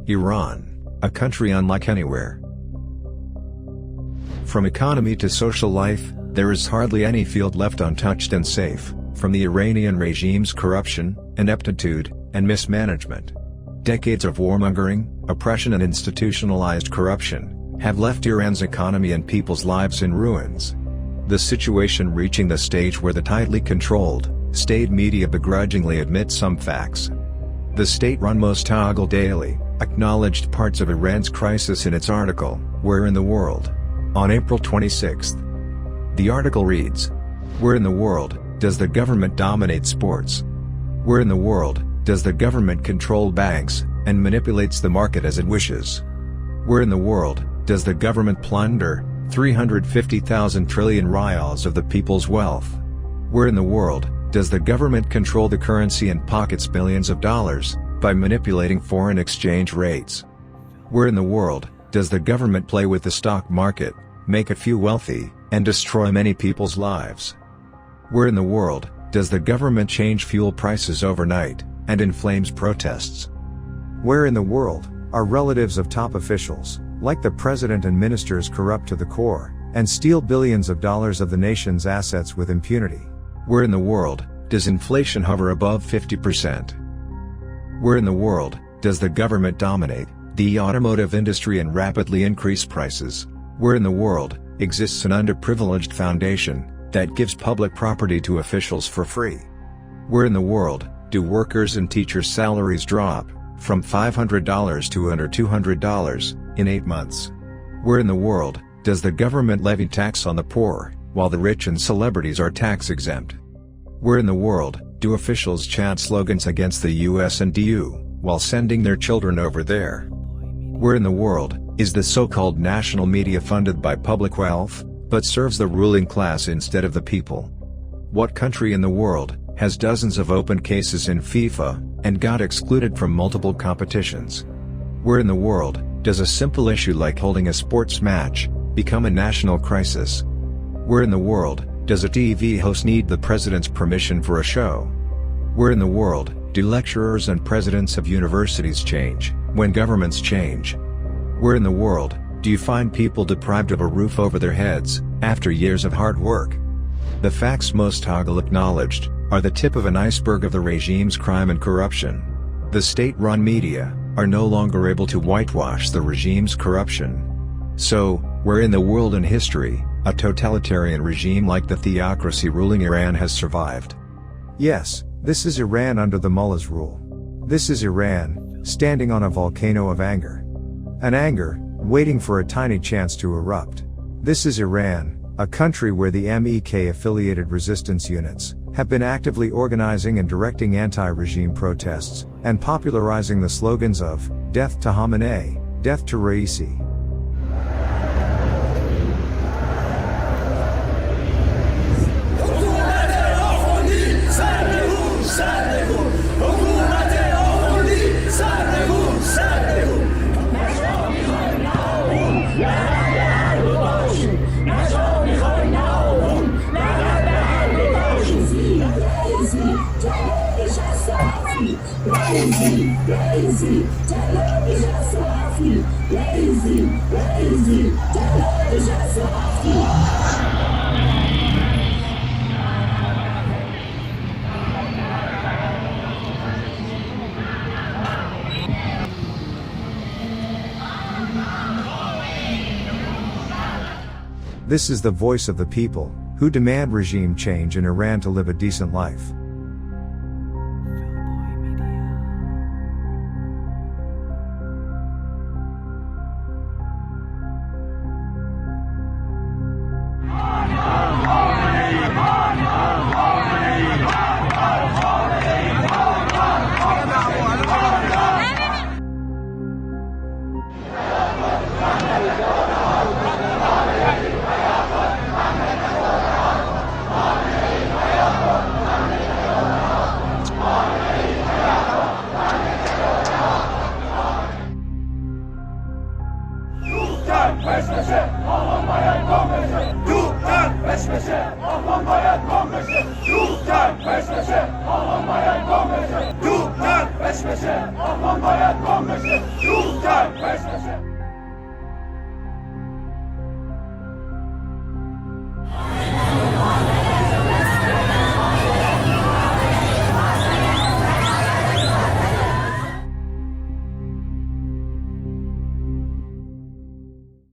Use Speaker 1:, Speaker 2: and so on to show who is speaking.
Speaker 1: Iran, a country unlike anywhere. From economy to social life, there is hardly any field left untouched and safe, from the Iranian regime's corruption, ineptitude, and mismanagement. Decades of warmongering, oppression and institutionalized corruption have left Iran's economy and people's lives in ruins. The situation reaching the stage where the tightly controlled, state media begrudgingly admit some facts. The state-run Mostaghel daily acknowledged parts of Iran's crisis in its article, Where in the World? On April 26. The article reads, "Where in the world does the government dominate sports? Where in the world does the government control banks and manipulates the market as it wishes? Where in the world does the government plunder 350,000 trillion rials of the people's wealth? Where in the world does the government control the currency and pockets billions of dollars by manipulating foreign exchange rates? Where in the world does the government play with the stock market, make a few wealthy, and destroy many people's lives? Where in the world does the government change fuel prices overnight and inflames protests?
Speaker 2: Where in the world are relatives of top officials, like the president and ministers, corrupt to the core, and steal billions of dollars of the nation's assets with impunity?
Speaker 1: Where in the world does inflation hover above 50%? Where in the world does the government dominate the automotive industry and rapidly increase prices? Where in the world exists an underprivileged foundation that gives public property to officials for free? Where in the world do workers' and teachers' salaries drop from $500 to under $200 in 8 months? Where in the world does the government levy tax on the poor, while the rich and celebrities are tax exempt? Where in the world do officials chant slogans against the US and EU, while sending their children over there? Where in the world is the so-called national media funded by public wealth, but serves the ruling class instead of the people? What country in the world has dozens of open cases in FIFA, and got excluded from multiple competitions? Where in the world does a simple issue like holding a sports match become a national crisis? Where in the world does a TV host need the president's permission for a show? Where in the world do lecturers and presidents of universities change when governments change? Where in the world do you find people deprived of a roof over their heads after years of hard work? The facts Mostaghel acknowledged are the tip of an iceberg of the regime's crime and corruption. The state-run media are no longer able to whitewash the regime's corruption. So, where in the world and history a totalitarian regime like the theocracy ruling Iran has survived?
Speaker 2: Yes, this is Iran under the mullah's rule. This is Iran, standing on a volcano of anger. An anger, waiting for a tiny chance to erupt. This is Iran, a country where the MEK-affiliated resistance units have been actively organizing and directing anti-regime protests, and popularizing the slogans of, "Death to Khamenei, death to Raisi." This is the voice of the people, who demand regime change in Iran to live a decent life.
Speaker 3: peş peşe, aman bayat kon beşe, yuh gel peş peşe.